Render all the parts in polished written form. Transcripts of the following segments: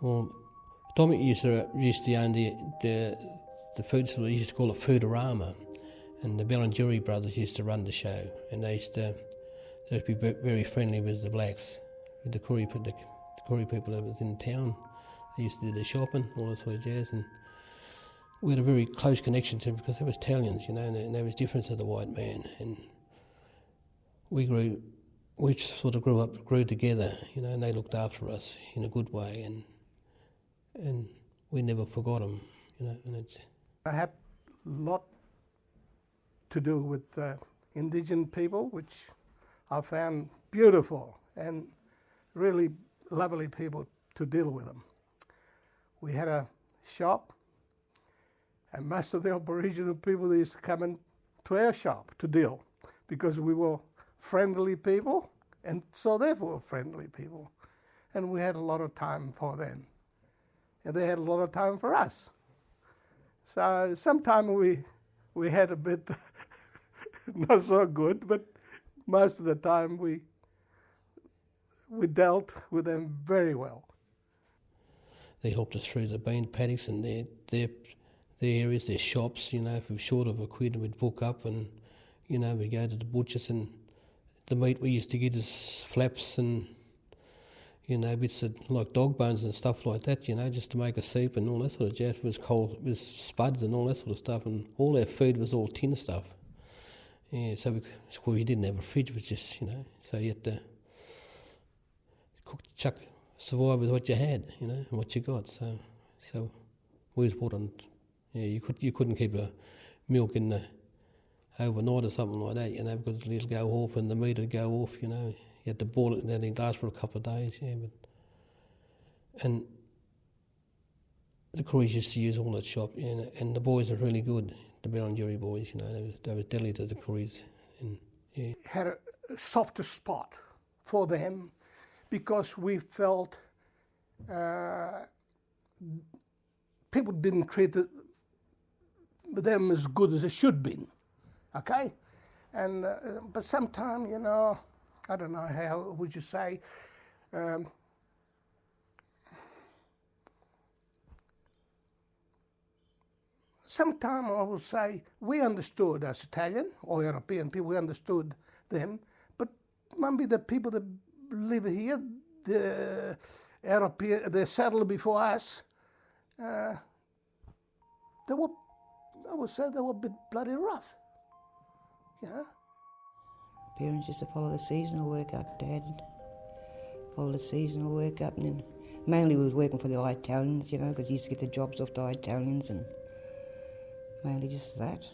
Well, Domenic used to own the food store. He used to call it Foodorama, and the Berlingiri brothers used to run the show, and they used to be very friendly with the blacks, with the Koori people that was in town. They used to do their shopping, all that sort of jazz, and we had a very close connection to them because they were Italians, and they was different to the white man, and we sort of grew together, and they looked after us in a good way, and we never forgot them, and it's. I had a lot to do with indigenous people, which I found beautiful and really lovely people to deal with them. We had a shop, and most of the Aboriginal people, they used to come in to our shop to deal because we were friendly people, and so therefore friendly people. And we had a lot of time for them, and they had a lot of time for us. So sometimes we had a bit not so good, but most of the time we dealt with them very well. They helped us through the bean paddocks and their areas, their shops, if we were short of a quid, we'd book up and, we'd go to the butchers, and the meat we used to get is flaps and, bits of like dog bones and stuff like that, just to make a soup and all that sort of jazz. It was cold, with spuds and all that sort of stuff, and all our food was all tin stuff. Yeah, so we didn't have a fridge, it was just, so you had to cook, survive with what you had, and what you got. So we was brought on, you couldn't keep a milk in the overnight or something like that, because it'll go off and the meat would go off, You had to boil it and then it'd last for a couple of days, and the Kooris used to use all that shop, and the boys are really good, the Berlingiri boys, they were deadly to the Kooris. Had a softer spot for them because we felt people didn't treat them as good as they should be, okay? And but sometimes, I don't know, how would you say, sometimes I would say we understood as Italian or European people, we understood them, but maybe the people that live here, the European, they settled before us, they were, I would say they were a bit bloody rough, Parents used to follow the seasonal work up, Dad. Follow the seasonal work up, and then mainly we was working for the I-talians, because he used to get the jobs off the I-talians, and mainly just that.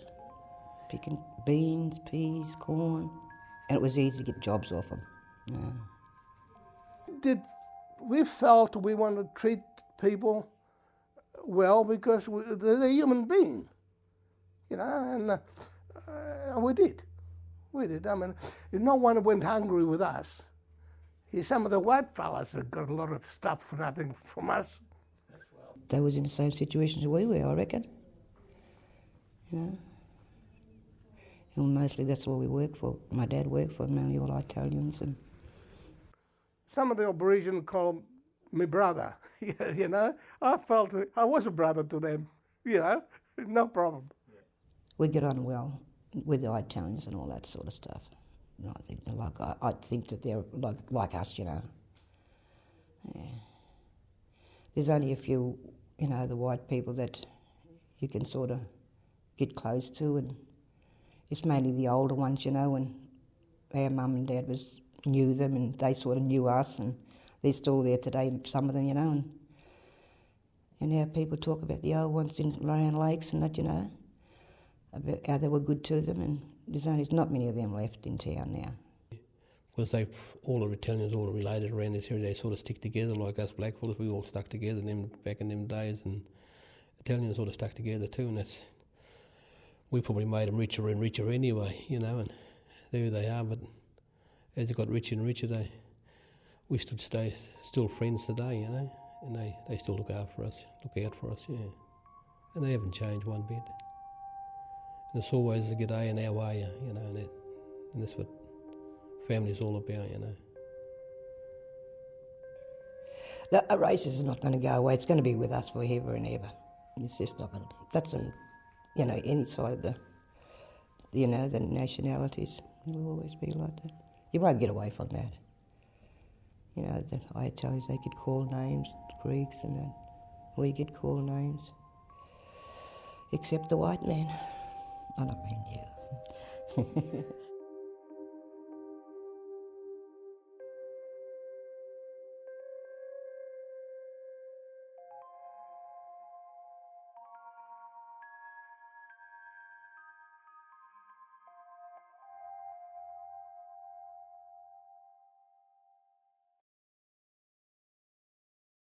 Picking beans, peas, corn, and it was easy to get jobs off them. We felt we wanted to treat people well because they're human beings, and we did. We did. I mean, no one went hungry with us. Some of the white fellas that got a lot of stuff for nothing from us. They was in the same situation as we were, I reckon. And mostly that's what we worked for. My dad worked for mainly all Italians. And some of the Aboriginal called me brother, I felt I was a brother to them, no problem. We get on well with the Italians and all that sort of stuff. I think that they're like us, Yeah. There's only a few, the white people that you can sort of get close to, and it's mainly the older ones, and our mum and dad knew them, and they sort of knew us, and they're still there today, some of them, and our people talk about the old ones around lakes and that, about how they were good to them, and there's not many of them left in town now. Because all the Italians all related around this area, they sort of stick together like us blackfellas, we all stuck together back in them days, and Italians sort of stuck together too, and we probably made them richer and richer anyway, and there they are, but as they got richer and richer, we still friends today, and they still look out for us, and they haven't changed one bit. And it's always a good day in our way, and that's what family's all about, The race is not going to go away. It's going to be with us forever and ever. It's just not going to. That's on, any side of the, the nationalities. It'll always be like that. You won't get away from that. The I-talians, they get called names, the Greeks and that. We get called names. Except the white man. I don't mean you.